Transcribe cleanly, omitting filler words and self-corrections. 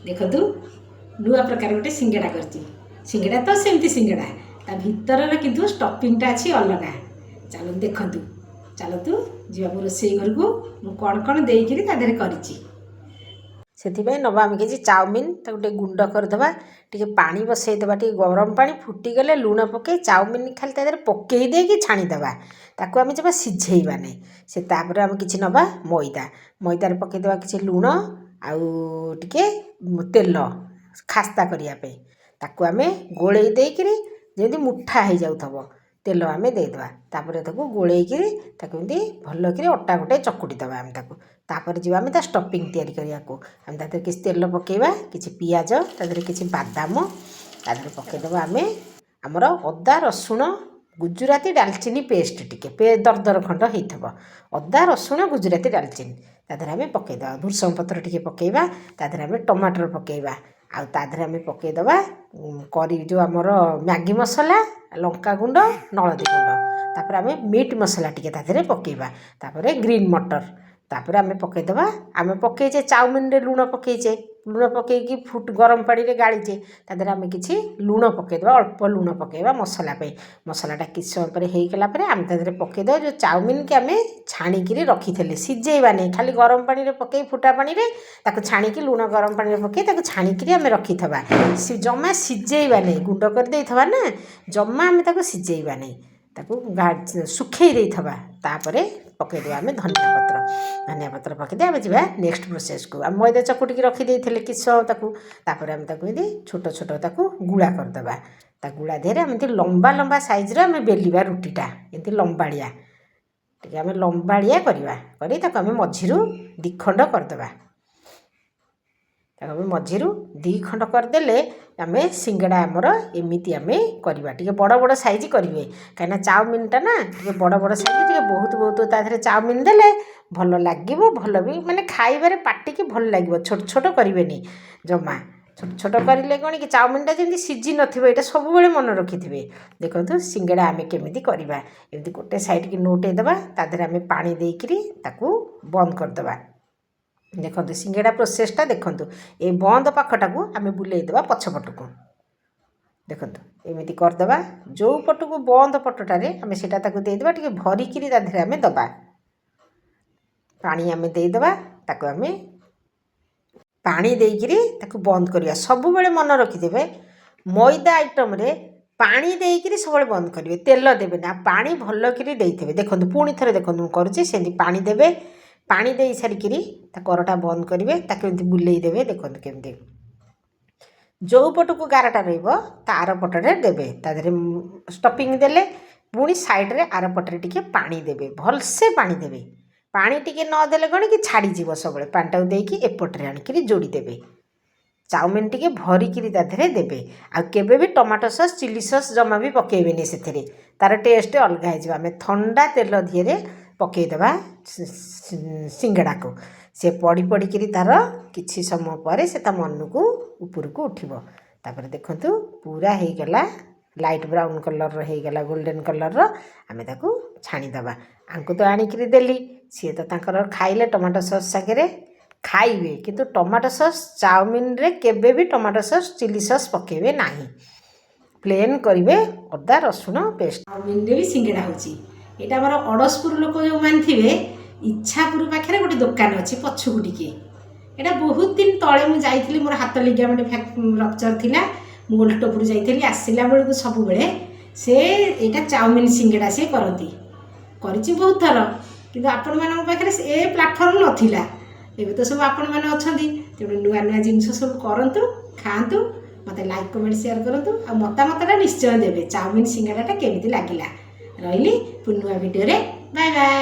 ଦେଖନ୍ତୁ ନୂଆ ପ୍ରକାର ଗୋଟେ ସିଙ୍ଗଡ଼ା କରିଛି। ସିଙ୍ଗଡ଼ା ତ ସେମିତି ସିଙ୍ଗଡ଼ା, ତା ଭିତରର କିନ୍ତୁ ଷ୍ଟଫିଂଟା ଅଛି ଅଲଗା। ଚାଲନ୍ତୁ ଦେଖନ୍ତୁ, ଚାଲନ୍ତୁ ଯିବା ମୋ ରୋଷେଇ ଘରକୁ। ମୁଁ କ'ଣ କ'ଣ ଦେଇକିରି ତା ଦେହରେ କରିଛି। ସେଥିପାଇଁ ନେବା ଆମେ କିଛି ଚାଉମିନ, ତାକୁ ଟିକେ ଗୁଣ୍ଡ କରିଦେବା। ଟିକେ ପାଣି ବସାଇଦେବା, ଟିକେ ଗରମ ପାଣି ଫୁଟିଗଲେ ଲୁଣ ପକାଇ ଚାଉମିନ ଖାଲି ତା ଦେହରେ ପକାଇ ଦେଇକି ଛାଣିଦେବା। ତାକୁ ଆମେ ଜମା ସିଝେଇବା ନାହିଁ। ସେ ତାପରେ ଆମେ କିଛି ନେବା ମଇଦାରେ ପକାଇଦେବା କିଛି ଲୁଣ ଆଉ ଟିକେ ତେଲ ଖାସ୍ତା କରିବା ପାଇଁ। ତାକୁ ଆମେ ଗୋଳେଇ ଦେଇକରି ଯେମିତି ମୁଠା ହେଇଯାଉଥିବ ତେଲ ଆମେ ଦେଇଦେବା। ତାପରେ ତାକୁ ଗୋଳେଇକିରି ତାକୁ ଏମିତି ଭଲକରି ଅଟା ଗୋଟେ ଚକୁଟି ଦେବା ଆମେ ତାକୁ। ତାପରେ ଯିବା ଆମେ ତା ଷ୍ଟଫିଂ ତିଆରି କରିବାକୁ। ଆମେ ତା ଦେହରେ କିଛି ତେଲ ପକାଇବା, କିଛି ପିଆଜ, ତା ଦେହରେ କିଛି ବାଦାମ, ତା ଦେହରେ ପକାଇଦେବା ଆମେ ଆମର ଅଦା ରସୁଣ ଗୁଜୁରାତି ଡାଲଚିନି ପେଷ୍ଟ ଟିକେ ଦରଦର ଖଣ୍ଡ ହେଇଥିବ। ଅଦା ରସୁଣ ଗୁଜୁରାତି ଡାଲଚିନି ତା ଦେହରେ ଆମେ ପକାଇଦେବା। ଭୃଷଙ୍ଗ ପତ୍ର ଟିକେ ପକାଇବା, ତା ଦେହରେ ଆମେ ଟମାଟର ପକାଇବା। ଆଉ ତା ଦେହରେ ଆମେ ପକାଇଦେବା ଯେଉଁ ଆମର ମ୍ୟାଗି ମସଲା, ଲଙ୍କାଗୁଣ୍ଡ, ହଳଦୀ ଗୁଣ୍ଡ। ତାପରେ ଆମେ ମିଟ୍ ମସଲା ଟିକେ ତା ଦେହରେ ପକାଇବା। ତାପରେ ଗ୍ରୀନ୍ ମଟର ତାପରେ ଆମେ ପକାଇଦେବା। ଆମେ ପକାଇଛେ ଚାଉମିନରେ ଲୁଣ ପକାଇଛେ, ଲୁଣ ପକାଇକି ଗରମ ପାଣିରେ ଗାଳିଛେ। ତା ଦେହରେ ଆମେ କିଛି ଲୁଣ ପକାଇଦେବା, ଅଳ୍ପ ଲୁଣ ପକାଇବା ମସଲା ପାଇଁ। ମସଲାଟା କିଛି ସମୟ ପରେ ହେଇଗଲା ପରେ ଆମେ ତା ଦେହରେ ପକାଇଦେବା ଯେଉଁ ଚାଉମିନକି ଆମେ ଛାଣିକିରି ରଖିଥିଲେ। ସିଝେଇବା ନାହିଁ, ଖାଲି ଗରମ ପାଣିରେ ପକାଇ ଫୁଟା ପାଣିରେ ତାକୁ ଛାଣିକି ଲୁଣ ଗରମ ପାଣିରେ ପକାଇ ତାକୁ ଛାଣିକିରି ଆମେ ରଖିଥିବା। ଜମା ସିଝେଇବା ନାହିଁ, ଗୁଣ୍ଡ କରିଦେଇଥିବା ନା, ଜମା ଆମେ ତାକୁ ସିଝେଇବା ନାହିଁ। ତାକୁ ଶୁଖେଇ ଦେଇଥିବା। ତାପରେ ପକାଇଦେବା ଆମେ ଧନିଆ ପତ୍ର ପକାଇଦେବା। ଆମେ ଯିବା ନେକ୍ସଟ ପ୍ରୋସେସ୍କୁ। ଆମେ ମଇଦା ଚକୁଟିକି ରଖିଦେଇଥିଲେ କିଛି ସମୟ ତାକୁ। ତାପରେ ଆମେ ତାକୁ ଏମିତି ଛୋଟ ଛୋଟ ତାକୁ ଗୁଳା କରିଦେବା। ତା ଗୁଳା ଦେହରେ ଆମେ ଏମିତି ଲମ୍ବା ଲମ୍ବା ସାଇଜ୍ର ଆମେ ବେଲିବା ରୁଟିଟା, ଏମିତି ଲମ୍ବାଳିଆ ଟିକେ ଆମେ ଲମ୍ବାଳିଆ କରିବା। ତାକୁ ଆମେ ମଝିରୁ ଦ୍ୱିଖଣ୍ଡ କରିଦେବା। ତାକୁ ଆମେ ମଝିରୁ ଦ୍ୱିଖଣ୍ଡ କରିଦେଲେ ଆମେ ସିଙ୍ଗଡ଼ା ଆମର ଏମିତି ଆମେ କରିବା। ଟିକେ ବଡ଼ ବଡ଼ ସାଇଜ୍ କରିବେ, କାହିଁକିନା ଚାଉମିନଟା ନା ଟିକେ ବଡ଼ ବଡ଼ ସାଇଜ୍, ଟିକେ ବହୁତ ତା ଦେହରେ ଚାଉମିନ ଦେଲେ ଭଲ ଲାଗିବ। ଭଲ ବି ମାନେ ଖାଇବାରେ ପାଟିକି ଭଲ ଲାଗିବ। ଛୋଟ ଛୋଟ କରିବେନି ଜମା। ଛୋଟ ଛୋଟ କରିଲେ କ'ଣ କି ଚାଉମିନଟା ଯେମିତି ସିଝି ନଥିବ, ଏଇଟା ସବୁବେଳେ ମନେ ରଖିଥିବେ। ଦେଖନ୍ତୁ ସିଙ୍ଗଡ଼ା ଆମେ କେମିତି କରିବା। ଏମିତି ଗୋଟେ ସାଇଡ଼୍କି ନଉଟେଇ ଦେବା, ତା ଦେହରେ ଆମେ ପାଣି ଦେଇକରି ତାକୁ ବନ୍ଦ କରିଦେବା। ଦେଖନ୍ତୁ ସିଙ୍ଗଡ଼ା ପ୍ରୋସେସଟା ଦେଖନ୍ତୁ। ଏ ବନ୍ଦ ପାଖଟାକୁ ଆମେ ବୁଲେଇ ଦେବା ପଛପଟକୁ। ଦେଖନ୍ତୁ ଏମିତି କରିଦେବା। ଯେଉଁ ପଟକୁ ବନ୍ଦ ପଟଟାରେ ଆମେ ସେଇଟା ତାକୁ ଦେଇଦେବା। ଟିକେ ଭରିକିରି ତା ଦେହରେ ଆମେ ଦେବା ପାଣି। ଆମେ ଦେଇଦେବା ତାକୁ। ଆମେ ପାଣି ଦେଇକରି ତାକୁ ବନ୍ଦ କରିବା। ସବୁବେଳେ ମନେ ରଖିଦେବେ ମଇଦା ଆଇଟମରେ ପାଣି ଦେଇକରି ସବୁବେଳେ ବନ୍ଦ କରିବେ, ତେଲ ଦେବେନି। ଆଉ ପାଣି ଭଲକରି ଦେଇଥିବେ। ଦେଖନ୍ତୁ ପୁଣି ଥରେ ଦେଖନ୍ତୁ ମୁଁ କରୁଛି ସେମିତି ପାଣି ଦେବେ। ପାଣି ଦେଇ ସାରିକିରି ତା କରଟା ବନ୍ଦ କରିବେ, ତାକୁ ଏମିତି ବୁଲେଇ ଦେବେ। ଦେଖନ୍ତୁ କେମିତି ଯେଉଁ ପଟକୁ ଗାରଟା ରହିବ ତା ଆର ପଟରେ ଦେବେ। ତା ଦେହରେ ଷ୍ଟଫିଂ ଦେଲେ ପୁଣି ସାଇଡ଼୍ରେ ଆର ପଟରେ ଟିକେ ପାଣି ଦେବେ, ଭଲସେ ପାଣି ଦେବେ। ପାଣି ଟିକେ ନଦେଲେ କ'ଣ କି ଛାଡ଼ିଯିବ। ସବୁବେଳେ ପାଣିଟାକୁ ଦେଇକି ଏପଟରେ ଆଣିକିରି ଯୋଡ଼ିଦେବେ। ଚାଉମିନ ଟିକେ ଭରିକିରି ତା ଦେହରେ ଦେବେ। ଆଉ କେବେ ବି ଟମାଟୋ ସସ୍, ଚିଲି ସସ୍ ଜମା ବି ପକାଇବେନି ସେଥିରେ, ତା'ର ଟେଷ୍ଟ ଅଲଗା ହେଇଯିବ। ଆମେ ଥଣ୍ଡା ତେଲ ଦିହରେ ପକାଇଦେବା ସିଙ୍ଗଡ଼ାକୁ। ସେ ପଡ଼ିକିରି ତା'ର କିଛି ସମୟ ପରେ ସେ ତା ମନକୁ ଉପରକୁ ଉଠିବ। ତାପରେ ଦେଖନ୍ତୁ ପୁରା ହେଇଗଲା, ଲାଇଟ୍ ବ୍ରାଉନ୍ କଲର୍ର ହେଇଗଲା, ଗୋଲ୍ଡେନ୍ କଲର୍ର। ଆମେ ତାକୁ ଛାଣିଦେବା। ଆଙ୍କୁ ତ ଆଣିକିରି ଦେଲି, ସିଏ ତ ତାଙ୍କର ଖାଇଲେ ଟମାଟୋ ସସ୍ ସାଙ୍ଗରେ ଖାଇବେ, କିନ୍ତୁ ଟମାଟୋ ସସ୍ ଚାଉମିନରେ କେବେ ବି ଟମାଟୋ ସସ୍, ଚିଲି ସସ୍ ପକାଇବେ ନାହିଁ। ପ୍ଲେନ୍ କରିବେ ଅଦା ରସୁଣ ପେଷ୍ଟ। ଚାଉମିନରେ ବି ସିଙ୍ଗଡ଼ା ହେଉଛି। ଏଇଟା ଆମର ଅଡ଼ଶପୁର ଲୋକ ଯେଉଁମାନେ ଥିବେ, ଇଚ୍ଛାପୁର ପାଖରେ ଗୋଟେ ଦୋକାନ ଅଛି ପଛକୁ ଟିକେ। ଏଇଟା ବହୁତ ଦିନ ତଳେ ମୁଁ ଯାଇଥିଲି, ମୋର ହାତ ଲିଗାମେଣ୍ଟ ରପ୍ଚର ଥିଲା। ମୁଁ ଓଲଟପୁର ଯାଇଥିଲି, ଆସିଲା ବେଳକୁ ସବୁବେଳେ ସେ ଏଇଟା ଚାଉମିନ ସିଙ୍ଗଡ଼ା ସେ କରନ୍ତି। କରିଛି ବହୁତ ଥର, କିନ୍ତୁ ଆପଣମାନଙ୍କ ପାଖରେ ଏ ପ୍ଲାଟଫର୍ମ ନଥିଲା। ଏବେ ତ ସବୁ ଆପଣମାନେ ଅଛନ୍ତି, ତେଣୁ ନୂଆ ନୂଆ ଜିନିଷ ସବୁ କରନ୍ତୁ, ଖାଆନ୍ତୁ। ମୋତେ ଲାଇକ୍ କମେଣ୍ଟ ସେୟାର କରନ୍ତୁ, ଆଉ ମତାମତଟା ନିଶ୍ଚୟ ଦେବେ ଚାଉମିନ ସିଙ୍ଗଡ଼ାଟା କେମିତି ଲାଗିଲା। ରହିଲି, ପୁଣି ନୂଆ ଭିଡ଼ିଓରେ ବାଏ ବାଏ।